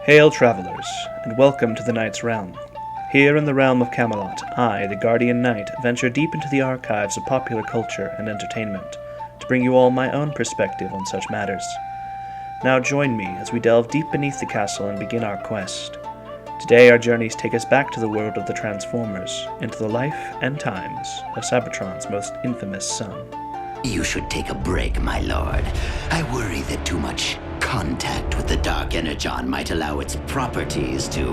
Hail, travelers, and welcome to the Knight's Realm. Here in the realm of Camelot, I, the Guardian Knight, venture deep into the archives of popular culture and entertainment to bring you all my own perspective on such matters. Now join me as we delve deep beneath the castle and begin our quest. Today our journeys take us back to the world of the Transformers, into the life and times of Cybertron's most infamous son. You should take a break, my lord. I worry that too much contact with the dark Energon might allow its properties to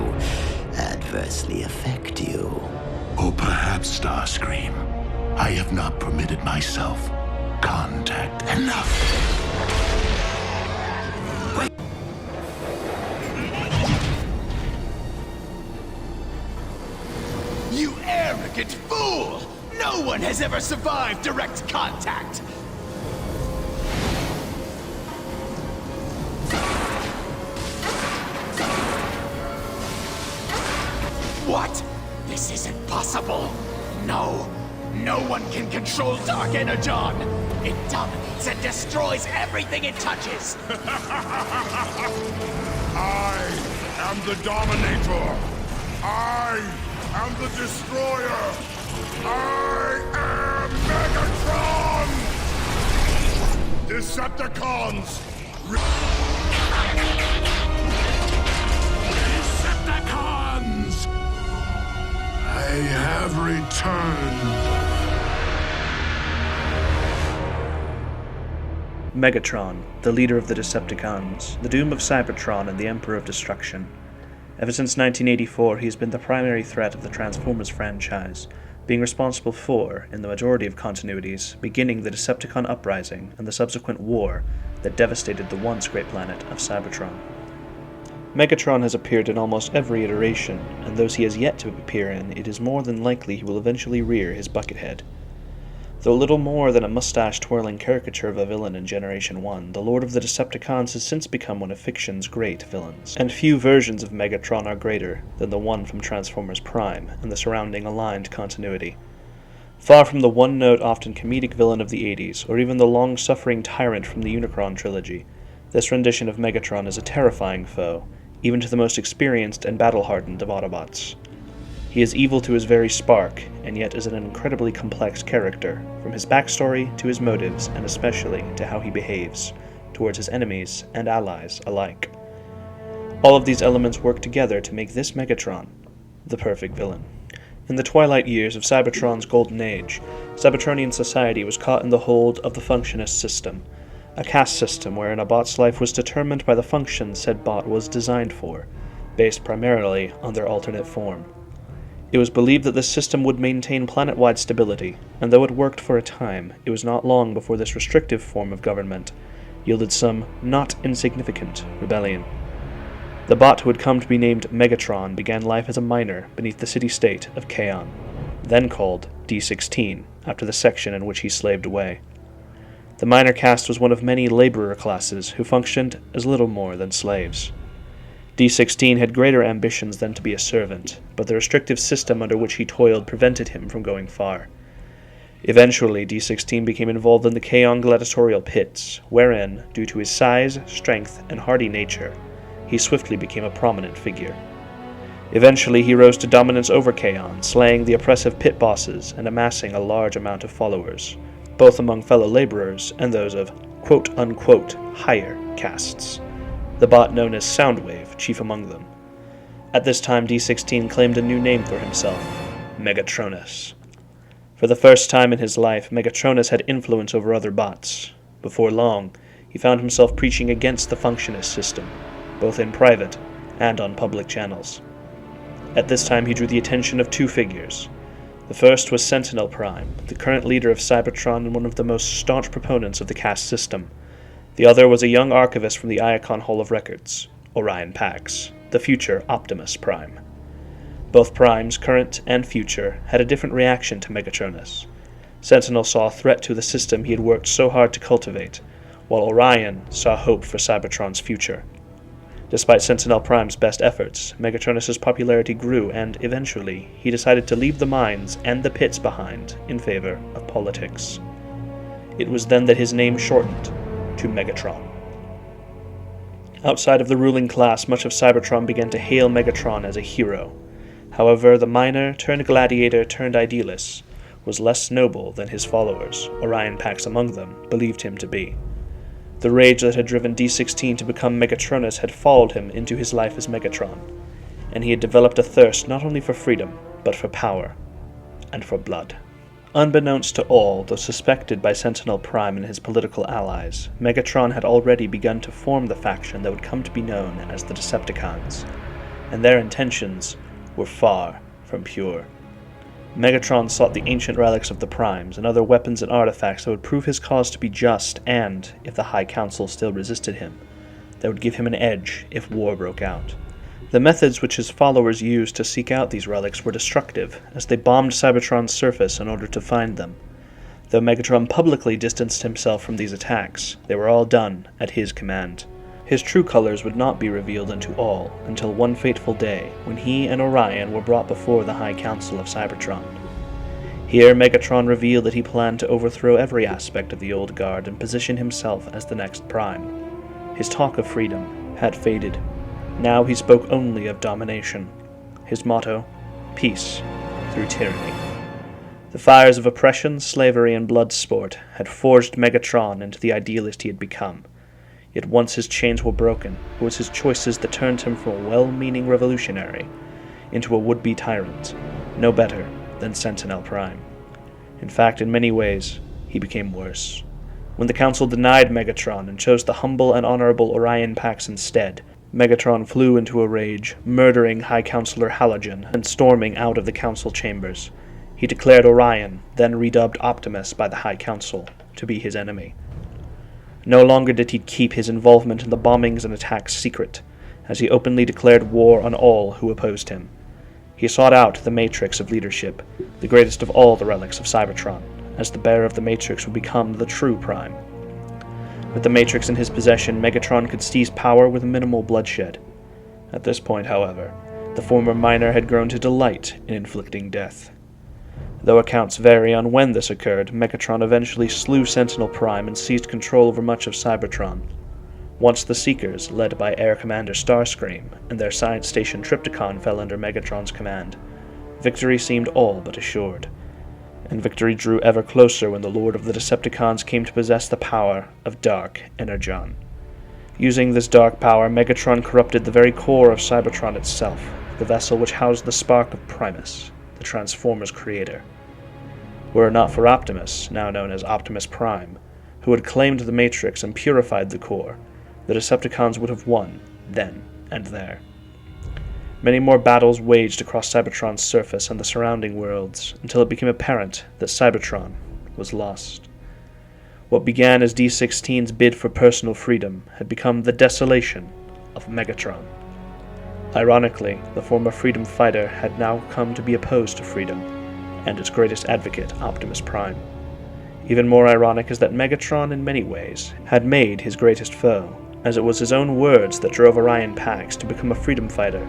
adversely affect you. Or perhaps, Starscream, I have not permitted myself contact enough. You arrogant fool! No one has ever survived direct contact! What? This isn't possible! No! No one can control Dark Energon! It dominates and destroys everything it touches! I am the Dominator! I am the Destroyer! I am Megatron! Decepticons! Decepticons! I have returned. Megatron, the leader of the Decepticons, the doom of Cybertron and the Emperor of Destruction. Ever since 1984, he has been the primary threat of the Transformers franchise, being responsible for, in the majority of continuities, beginning the Decepticon uprising and the subsequent war that devastated the once great planet of Cybertron. Megatron has appeared in almost every iteration, and those he has yet to appear in, it is more than likely he will eventually rear his bucket head. Though little more than a mustache-twirling caricature of a villain in Generation 1, the Lord of the Decepticons has since become one of fiction's great villains, and few versions of Megatron are greater than the one from Transformers Prime and the surrounding aligned continuity. Far from the one-note, often comedic villain of the 80s, or even the long-suffering tyrant from the Unicron trilogy, this rendition of Megatron is a terrifying foe, even to the most experienced and battle-hardened of Autobots. He is evil to his very spark, and yet is an incredibly complex character, from his backstory to his motives, and especially to how he behaves, towards his enemies and allies alike. All of these elements work together to make this Megatron the perfect villain. In the twilight years of Cybertron's golden age, Cybertronian society was caught in the hold of the functionist system, a caste system wherein a bot's life was determined by the functions said bot was designed for, based primarily on their alternate form. It was believed that this system would maintain planet-wide stability, and though it worked for a time, it was not long before this restrictive form of government yielded some not insignificant rebellion. The bot who had come to be named Megatron began life as a miner beneath the city-state of Kaon, then called D-16, after the section in which he slaved away. The miner caste was one of many laborer classes who functioned as little more than slaves. D-16 had greater ambitions than to be a servant, but the restrictive system under which he toiled prevented him from going far. Eventually, D-16 became involved in the Kaon gladiatorial pits, wherein, due to his size, strength, and hardy nature, he swiftly became a prominent figure. Eventually, he rose to dominance over Kaon, slaying the oppressive pit bosses and amassing a large amount of followers, both among fellow laborers and those of quote-unquote higher castes, the bot known as Soundwave, chief among them. At this time, D-16 claimed a new name for himself, Megatronus. For the first time in his life, Megatronus had influence over other bots. Before long, he found himself preaching against the functionist system, both in private and on public channels. At this time, he drew the attention of two figures. The first was Sentinel Prime, the current leader of Cybertron and one of the most staunch proponents of the caste system. The other was a young archivist from the Iacon Hall of Records, Orion Pax, the future Optimus Prime. Both Primes, current and future, had a different reaction to Megatronus. Sentinel saw a threat to the system he had worked so hard to cultivate, while Orion saw hope for Cybertron's future. Despite Sentinel Prime's best efforts, Megatronus' popularity grew, and eventually he decided to leave the mines and the pits behind in favor of politics. It was then that his name shortened to Megatron. Outside of the ruling class, much of Cybertron began to hail Megatron as a hero. However, the miner turned gladiator turned idealist was less noble than his followers, Orion Pax among them, believed him to be. The rage that had driven D16 to become Megatronus had followed him into his life as Megatron, and he had developed a thirst not only for freedom, but for power, and for blood. Unbeknownst to all, though suspected by Sentinel Prime and his political allies, Megatron had already begun to form the faction that would come to be known as the Decepticons, and their intentions were far from pure. Megatron sought the ancient relics of the Primes and other weapons and artifacts that would prove his cause to be just and, if the High Council still resisted him, that would give him an edge if war broke out. The methods which his followers used to seek out these relics were destructive, as they bombed Cybertron's surface in order to find them. Though Megatron publicly distanced himself from these attacks, they were all done at his command. His true colors would not be revealed unto all until one fateful day when he and Orion were brought before the High Council of Cybertron. Here Megatron revealed that he planned to overthrow every aspect of the old guard and position himself as the next Prime. His talk of freedom had faded. Now he spoke only of domination. His motto, peace through tyranny. The fires of oppression, slavery, and blood sport had forged Megatron into the idealist he had become. Yet once his chains were broken, it was his choices that turned him from a well-meaning revolutionary into a would-be tyrant, no better than Sentinel Prime. In fact, in many ways, he became worse. When the Council denied Megatron and chose the humble and honorable Orion Pax instead, Megatron flew into a rage, murdering High Counselor Halogen and storming out of the Council chambers. He declared Orion, then redubbed Optimus by the High Council, to be his enemy. No longer did he keep his involvement in the bombings and attacks secret, as he openly declared war on all who opposed him. He sought out the Matrix of leadership, the greatest of all the relics of Cybertron, as the bearer of the Matrix would become the true Prime. With the Matrix in his possession, Megatron could seize power with minimal bloodshed. At this point, however, the former miner had grown to delight in inflicting death. Though accounts vary on when this occurred, Megatron eventually slew Sentinel Prime and seized control over much of Cybertron. Once the Seekers, led by Air Commander Starscream, and their science station Trypticon fell under Megatron's command, victory seemed all but assured. And victory drew ever closer when the Lord of the Decepticons came to possess the power of Dark Energon. Using this dark power, Megatron corrupted the very core of Cybertron itself, the vessel which housed the spark of Primus, the Transformers creator. Were it not for Optimus, now known as Optimus Prime, who had claimed the Matrix and purified the core, the Decepticons would have won, then and there. Many more battles waged across Cybertron's surface and the surrounding worlds, until it became apparent that Cybertron was lost. What began as D16's bid for personal freedom had become the desolation of Megatron. Ironically, the former freedom fighter had now come to be opposed to freedom, and its greatest advocate, Optimus Prime. Even more ironic is that Megatron, in many ways, had made his greatest foe, as it was his own words that drove Orion Pax to become a freedom fighter,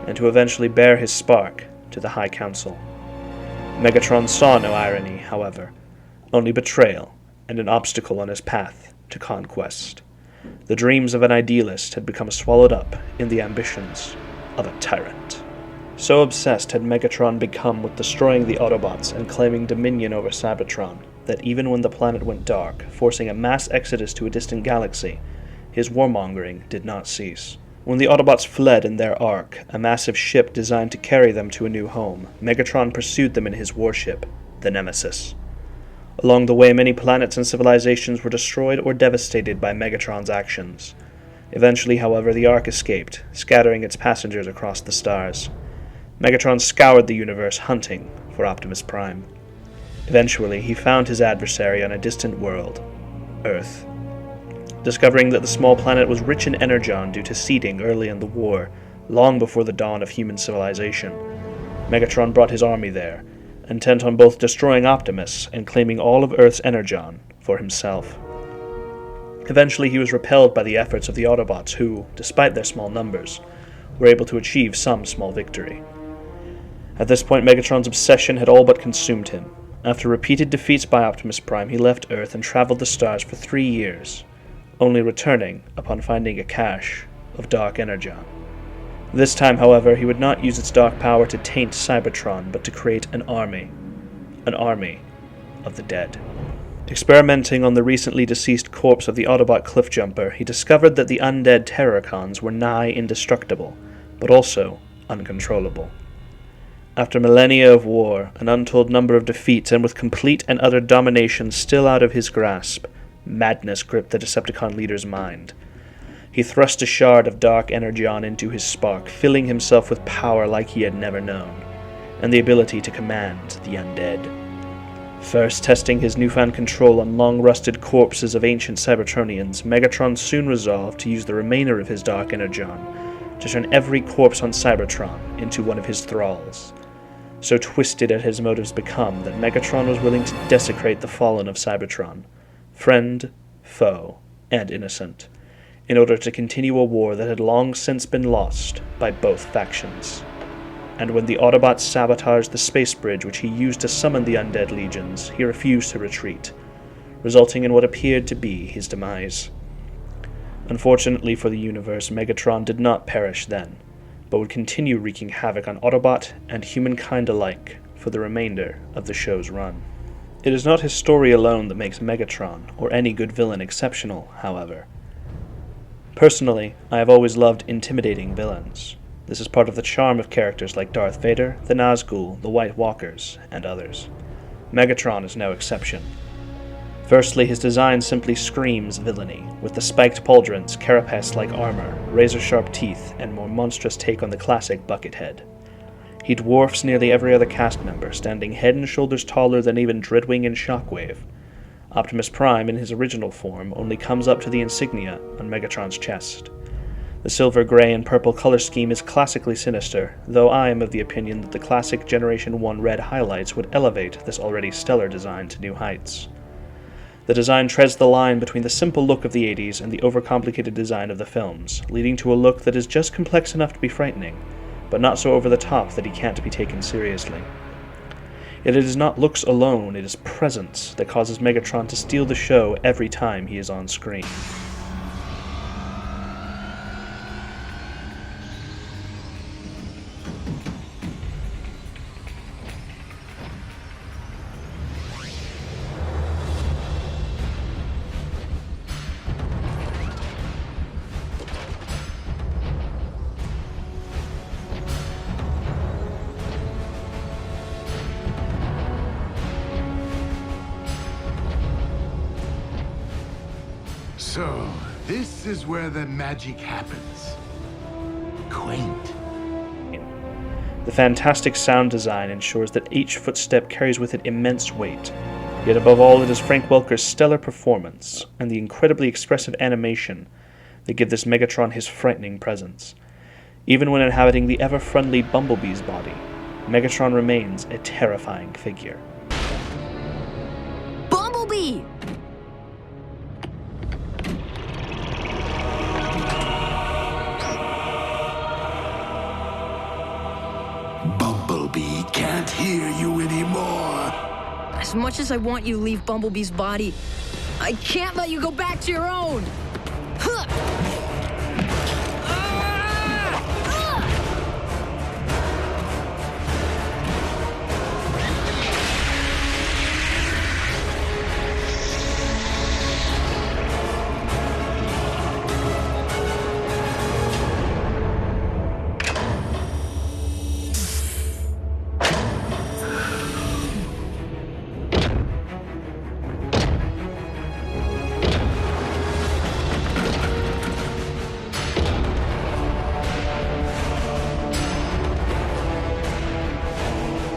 and to eventually bear his spark to the High Council. Megatron saw no irony, however, only betrayal and an obstacle on his path to conquest. The dreams of an idealist had become swallowed up in the ambitions of a tyrant. So obsessed had Megatron become with destroying the Autobots and claiming dominion over Cybertron, that even when the planet went dark, forcing a mass exodus to a distant galaxy, his warmongering did not cease. When the Autobots fled in their Ark, a massive ship designed to carry them to a new home, Megatron pursued them in his warship, the Nemesis. Along the way, many planets and civilizations were destroyed or devastated by Megatron's actions. Eventually, however, the Ark escaped, scattering its passengers across the stars. Megatron scoured the universe hunting for Optimus Prime. Eventually, he found his adversary on a distant world, Earth. Discovering that the small planet was rich in Energon due to seeding early in the war, long before the dawn of human civilization, Megatron brought his army there, intent on both destroying Optimus and claiming all of Earth's Energon for himself. Eventually he was repelled by the efforts of the Autobots who, despite their small numbers, were able to achieve some small victory. At this point, Megatron's obsession had all but consumed him. After repeated defeats by Optimus Prime, he left Earth and traveled the stars for 3 years, only returning upon finding a cache of Dark Energon. This time, however, he would not use its dark power to taint Cybertron, but to create an army of the dead. Experimenting on the recently deceased corpse of the Autobot Cliffjumper, he discovered that the undead Terrorcons were nigh indestructible, but also uncontrollable. After millennia of war, an untold number of defeats, and with complete and utter domination still out of his grasp, madness gripped the Decepticon leader's mind. He thrust a shard of Dark Energon into his spark, filling himself with power like he had never known, and the ability to command the undead. First testing his newfound control on long-rusted corpses of ancient Cybertronians, Megatron soon resolved to use the remainder of his Dark Energon to turn every corpse on Cybertron into one of his thralls. So twisted had his motives become that Megatron was willing to desecrate the fallen of Cybertron, friend, foe, and innocent, in order to continue a war that had long since been lost by both factions. And when the Autobots sabotaged the space bridge which he used to summon the undead legions, he refused to retreat, resulting in what appeared to be his demise. Unfortunately for the universe, Megatron did not perish then, but would continue wreaking havoc on Autobot and humankind alike for the remainder of the show's run. It is not his story alone that makes Megatron, or any good villain, exceptional, however. Personally, I have always loved intimidating villains. This is part of the charm of characters like Darth Vader, the Nazgul, the White Walkers, and others. Megatron is no exception. Firstly, his design simply screams villainy, with the spiked pauldrons, carapace-like armor, razor-sharp teeth, and more monstrous take on the classic Buckethead. He dwarfs nearly every other cast member, standing head and shoulders taller than even Dreadwing and Shockwave. Optimus Prime, in his original form, only comes up to the insignia on Megatron's chest. The silver, gray, and purple color scheme is classically sinister, though I am of the opinion that the classic Generation 1 red highlights would elevate this already stellar design to new heights. The design treads the line between the simple look of the 80s and the overcomplicated design of the films, leading to a look that is just complex enough to be frightening, but not so over the top that he can't be taken seriously. Yet it is not looks alone, it is presence that causes Megatron to steal the show every time he is on screen. So, this is where the magic happens. Quaint. The fantastic sound design ensures that each footstep carries with it immense weight, yet above all it is Frank Welker's stellar performance and the incredibly expressive animation that give this Megatron his frightening presence. Even when inhabiting the ever-friendly Bumblebee's body, Megatron remains a terrifying figure. Bumblebee! Bumblebee can't hear you anymore. As much as I want you to leave Bumblebee's body, I can't let you go back to your own! Huh.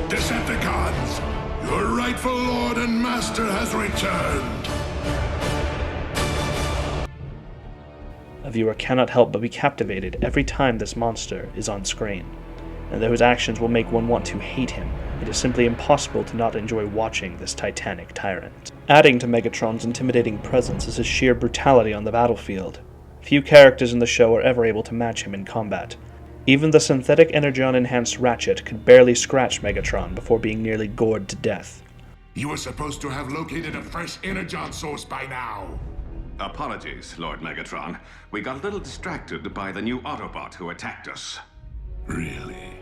Decepticons, your rightful lord and master has returned. A viewer cannot help but be captivated every time this monster is on screen, and though his actions will make one want to hate him, it is simply impossible to not enjoy watching this titanic tyrant. Adding to Megatron's intimidating presence is his sheer brutality on the battlefield. Few characters in the show are ever able to match him in combat. Even the synthetic Energon-enhanced Ratchet could barely scratch Megatron before being nearly gored to death. You were supposed to have located a fresh Energon source by now. Apologies, Lord Megatron. We got a little distracted by the new Autobot who attacked us. Really?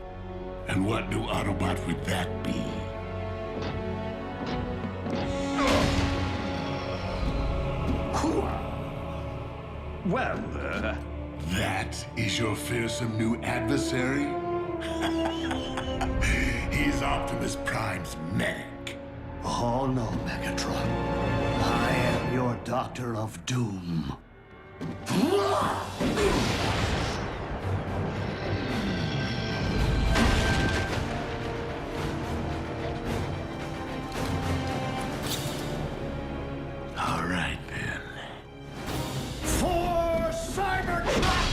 And what new Autobot would that be? Well, That is your fearsome new adversary? He's Optimus Prime's medic. Oh no, Megatron. I am your Doctor of Doom. All right, then. For Cybertron!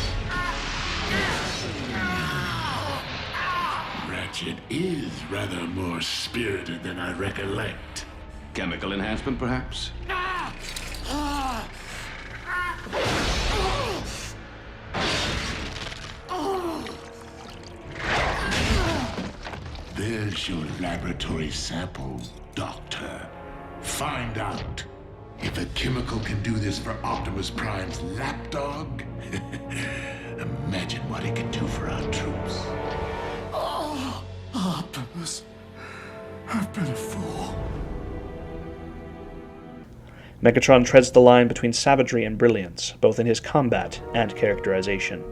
Ratchet is rather more spirited than I recollect. chemical enhancement, perhaps? There's your laboratory sample, Doctor. Find out if a chemical can do this for Optimus Prime's lapdog. Imagine what it can do for our troops. Oh, Optimus. I've been a fool. Megatron treads the line between savagery and brilliance, both in his combat and characterization.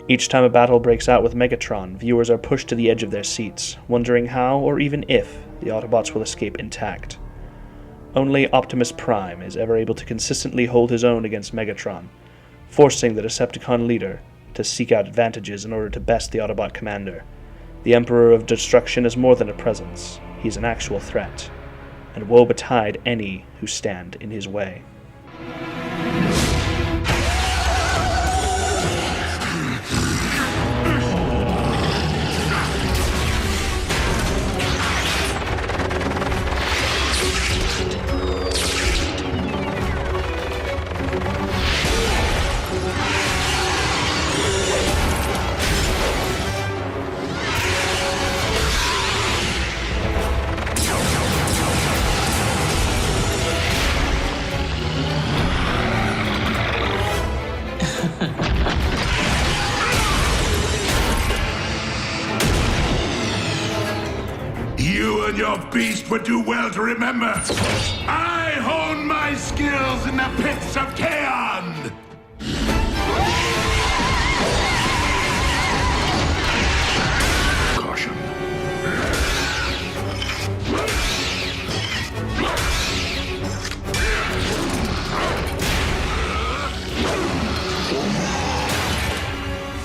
Each time a battle breaks out with Megatron, viewers are pushed to the edge of their seats, wondering how, or even if, the Autobots will escape intact. Only Optimus Prime is ever able to consistently hold his own against Megatron, forcing the Decepticon leader to seek out advantages in order to best the Autobot commander. The Emperor of Destruction is more than a presence, he's an actual threat, and woe betide any who stand in his way. You and your beast would do well to remember. I hone my skills in the pits of Kaon! Caution.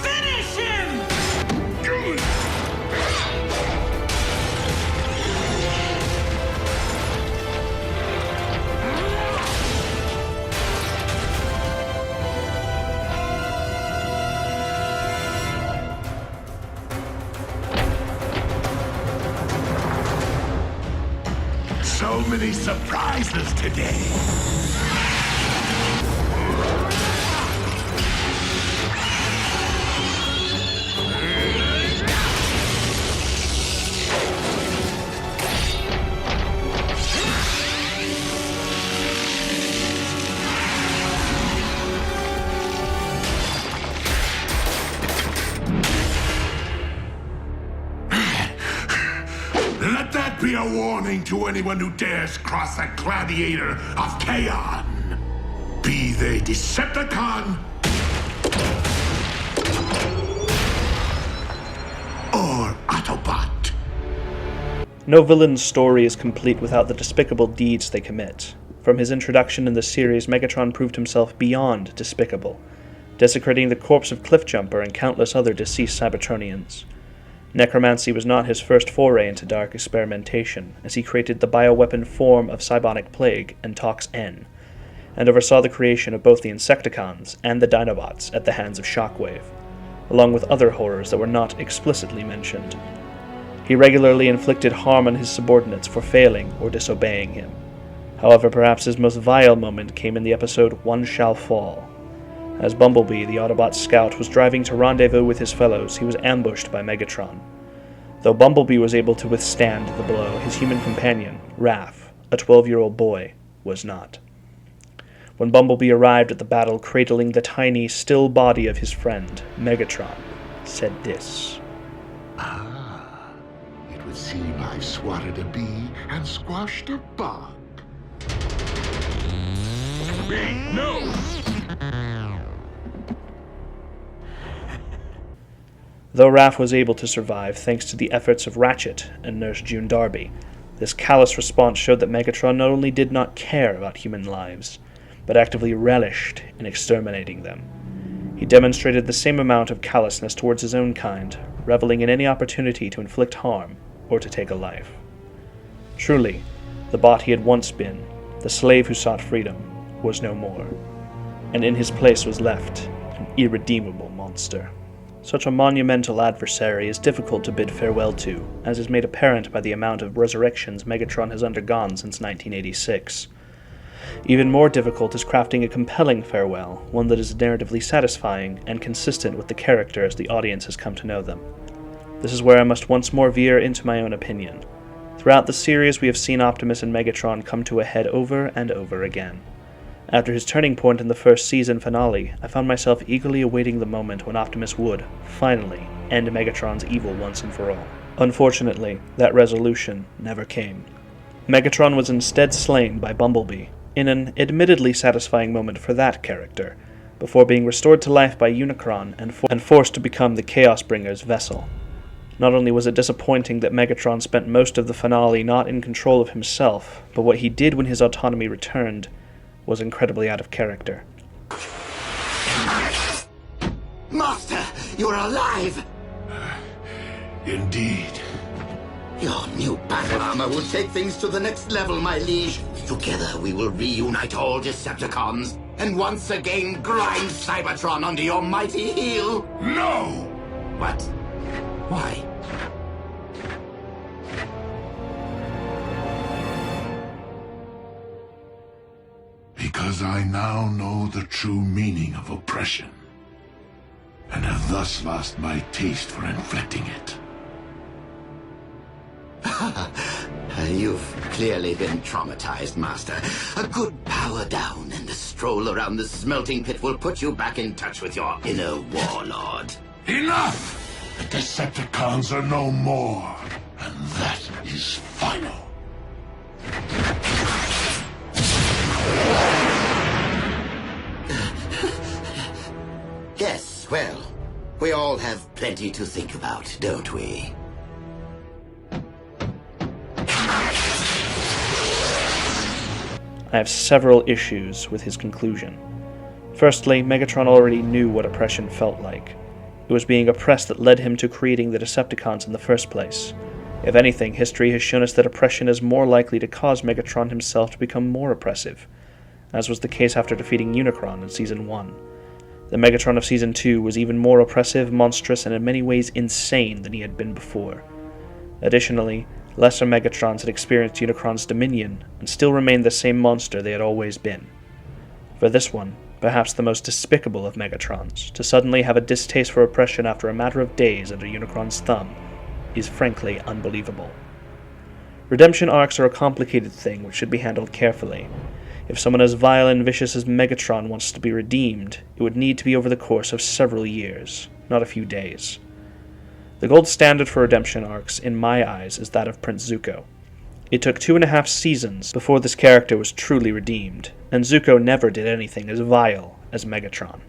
Finish him! So many surprises today. Let that be a warning to anyone who dares cross the gladiator of Kaon. Be they Decepticon or Autobot. No villain's story is complete without the despicable deeds they commit. From his introduction in the series, Megatron proved himself beyond despicable, desecrating the corpse of Cliffjumper and countless other deceased Cybertronians. Necromancy was not his first foray into dark experimentation, as he created the bioweapon form of Cybonic Plague and Tox-N, and oversaw the creation of both the Insecticons and the Dinobots at the hands of Shockwave, along with other horrors that were not explicitly mentioned. He regularly inflicted harm on his subordinates for failing or disobeying him. However, perhaps his most vile moment came in the episode One Shall Fall. As Bumblebee, the Autobot scout, was driving to rendezvous with his fellows, he was ambushed by Megatron. Though Bumblebee was able to withstand the blow, his human companion, Raph, a 12-year-old boy, was not. when Bumblebee arrived at the battle cradling the tiny, still body of his friend, Megatron, said this. Ah, it would seem I swatted a bee and squashed a bug. Bee, no! Though Raph was able to survive thanks to the efforts of Ratchet and Nurse June Darby, this callous response showed that Megatron not only did not care about human lives, but actively relished in exterminating them. He demonstrated the same amount of callousness towards his own kind, reveling in any opportunity to inflict harm or to take a life. Truly, the bot he had once been, the slave who sought freedom, was no more, and in his place was left an irredeemable monster. Such a monumental adversary is difficult to bid farewell to, as is made apparent by the amount of resurrections Megatron has undergone since 1986. Even more difficult is crafting a compelling farewell, one that is narratively satisfying and consistent with the character as the audience has come to know them. This is where I must once more veer into my own opinion. Throughout the series, we have seen Optimus and Megatron come to a head over and over again. After his turning point in the first season finale, I found myself eagerly awaiting the moment when Optimus would, finally, end Megatron's evil once and for all. Unfortunately, that resolution never came. Megatron was instead slain by Bumblebee, in an admittedly satisfying moment for that character, before being restored to life by Unicron and forced to become the Chaos Bringer's vessel. Not only was it disappointing that Megatron spent most of the finale not in control of himself, but what he did when his autonomy returned was incredibly out of character. Master, you're alive! Indeed. Your new battle armor will take things to the next level, my liege. Together we will reunite all Decepticons and once again grind Cybertron under your mighty heel. No! What? Why? Because I now know the true meaning of oppression, and have thus lost my taste for inflicting it. You've clearly been traumatized, Master. A good power down and a stroll around the smelting pit will put you back in touch with your inner warlord. Enough! The Decepticons are no more, and that is final. Yes, well, we all have plenty to think about, don't we? I have several issues with his conclusion. Firstly, Megatron already knew what oppression felt like. It was being oppressed that led him to creating the Decepticons in the first place. If anything, history has shown us that oppression is more likely to cause Megatron himself to become more oppressive, as was the case after defeating Unicron in Season 1. The Megatron of Season 2 was even more oppressive, monstrous, and in many ways insane than he had been before. Additionally, lesser Megatrons had experienced Unicron's dominion and still remained the same monster they had always been. For this one, perhaps the most despicable of Megatrons, to suddenly have a distaste for oppression after a matter of days under Unicron's thumb is frankly unbelievable. Redemption arcs are a complicated thing which should be handled carefully. If someone as vile and vicious as Megatron wants to be redeemed, it would need to be over the course of several years, not a few days. The gold standard for redemption arcs, in my eyes, is that of Prince Zuko. It took 2.5 seasons before this character was truly redeemed, and Zuko never did anything as vile as Megatron.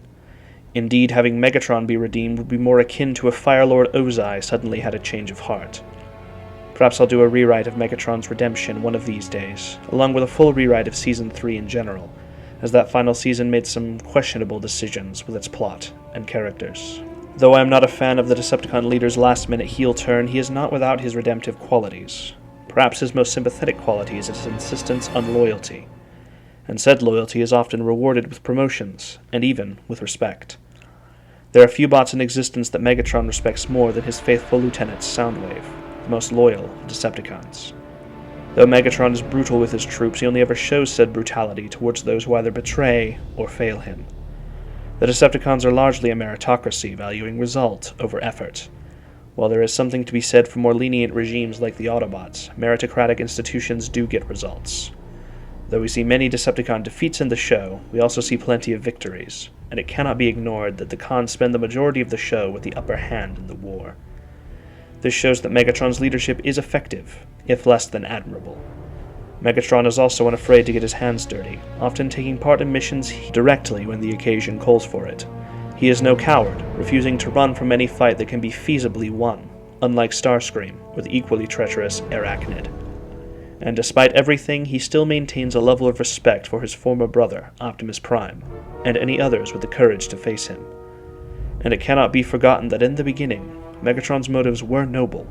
Indeed, having Megatron be redeemed would be more akin to if Firelord Ozai suddenly had a change of heart. Perhaps I'll do a rewrite of Megatron's redemption one of these days, along with a full rewrite of Season 3 in general, as that final season made some questionable decisions with its plot and characters. Though I am not a fan of the Decepticon leader's last-minute heel turn, he is not without his redemptive qualities. Perhaps his most sympathetic quality is his insistence on loyalty, and said loyalty is often rewarded with promotions, and even with respect. There are few bots in existence that Megatron respects more than his faithful lieutenant Soundwave, the most loyal of Decepticons. Though Megatron is brutal with his troops, he only ever shows said brutality towards those who either betray or fail him. The Decepticons are largely a meritocracy, valuing result over effort. While there is something to be said for more lenient regimes like the Autobots, meritocratic institutions do get results. Though we see many Decepticon defeats in the show, we also see plenty of victories, and it cannot be ignored that the cons spend the majority of the show with the upper hand in the war. This shows that Megatron's leadership is effective, if less than admirable. Megatron is also unafraid to get his hands dirty, often taking part in missions directly when the occasion calls for it. He is no coward, refusing to run from any fight that can be feasibly won, unlike Starscream or the equally treacherous Arachnid. And despite everything, he still maintains a level of respect for his former brother, Optimus Prime, and any others with the courage to face him. And it cannot be forgotten that in the beginning, Megatron's motives were noble,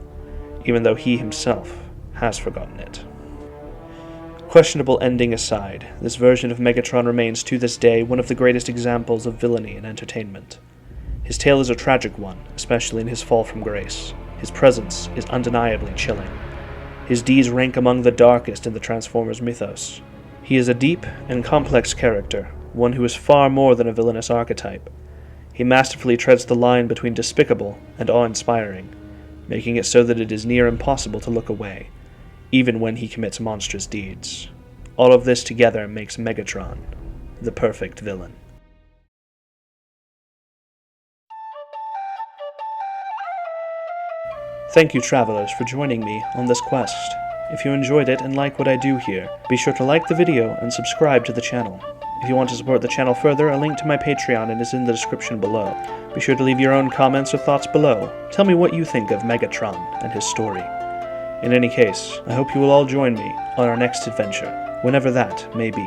even though he himself has forgotten it. Questionable ending aside, this version of Megatron remains to this day one of the greatest examples of villainy in entertainment. His tale is a tragic one, especially in his fall from grace. His presence is undeniably chilling. His deeds rank among the darkest in the Transformers mythos. He is a deep and complex character, one who is far more than a villainous archetype. He masterfully treads the line between despicable and awe-inspiring, making it so that it is near impossible to look away, even when he commits monstrous deeds. All of this together makes Megatron the perfect villain. Thank you, travelers, for joining me on this quest. If you enjoyed it and like what I do here, be sure to like the video and subscribe to the channel. If you want to support the channel further, a link to my Patreon is in the description below. Be sure to leave your own comments or thoughts below. Tell me what you think of Megatron and his story. In any case, I hope you will all join me on our next adventure, whenever that may be.